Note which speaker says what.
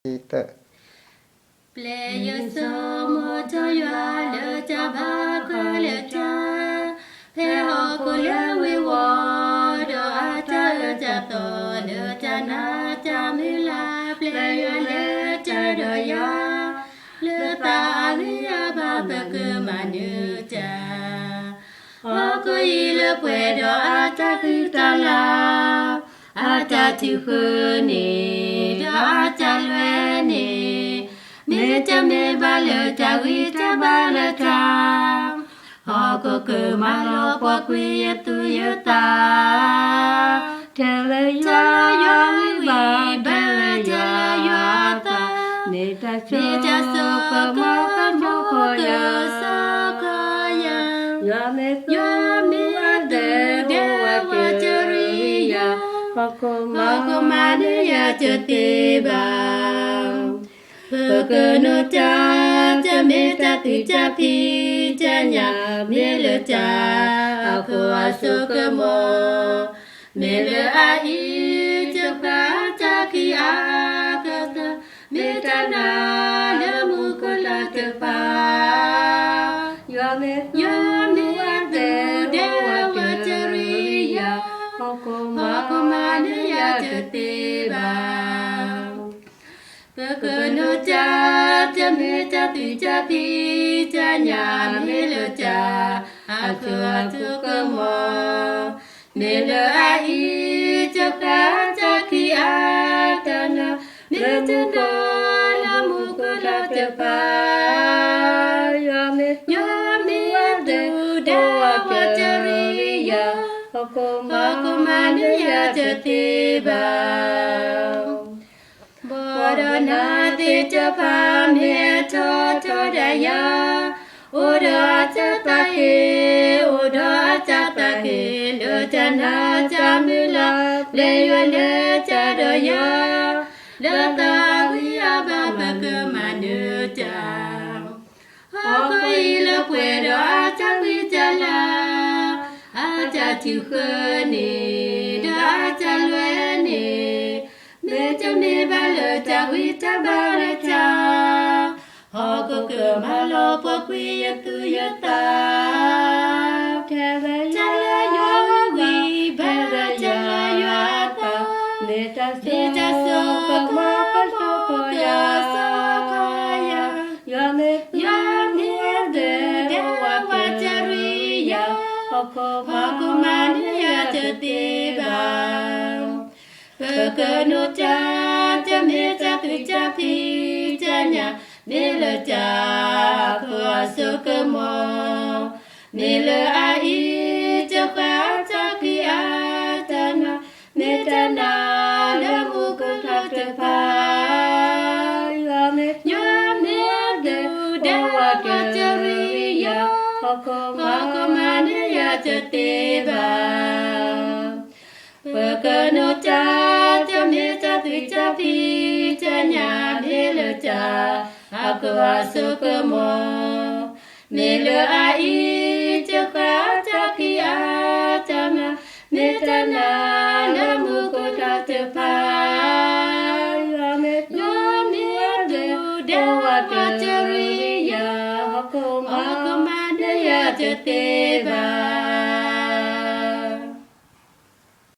Speaker 1: Kita.
Speaker 2: Play your song, moto ya le cha ba ko le cha, pe ho ko le we wo do a cha le cha to le cha na cha mi la play your le cha do ya le ta li ya ba pe ke ma nu cha, ho ko yi le pwe do a cha ki ta la, a cha tu khu ni do a cha lue ni. Mẹ cha mẹ ba lỡ cha quý cha ba lỡ cha họ có cờ mà lo qua quý tu yêu ta cha lỡ cha quý ba lỡ cha ta mẹ cha so cơ mô khó ya ya mẹ de hoa cha ri ya họ có mà để ya cha tê bao Peke no cha me cha tu cha pi cha nhà me le cha aku asu ke mo me le ai cha pa cha ki a ka ta me cha na le mu ko la cha pa me de wa cha ri ya ko ma ne ya cha te ba Peke no cha me cha tu cha pi cha nhà me le cha aku ke mo me le ai cha ka cha ki a ta na me cha na la mu ko la cha pa me de wa cha ri ya ko ma ne ya cha ti ba Bodana te cha pa me to da ya oda cha ta ke lo cha na cha mi la le yo le cha do ya la ta wi ya ba ke ma nu cha ha ko i le pwe do cha wi cha la a cha tu kho ni da cha lue ni me cha me ba le cha wi cha ba le cha ho ko ke ma lo po kwi ya tu ya ta cha la yo wi ba ga cha la yo ta me cha so ko ya ya me de wa cha ri ya ho ko ma ni ya cha ti ba Peke no cha me cha tu cha pi cha nhà me le cha ko so ke mo me le ai cha pa cha ki a ta na me ta na le mu ko ta te pa me de wa cha ri ya ko ma ne ya cha te ba Peke no cha me cha tu cha pi cha nhà me le cha aku asu ke mo me le ai cha ka cha ki a cha na me ta na le mu ko ta te pa me de wa cha ri ya aku ma de ya cha te ba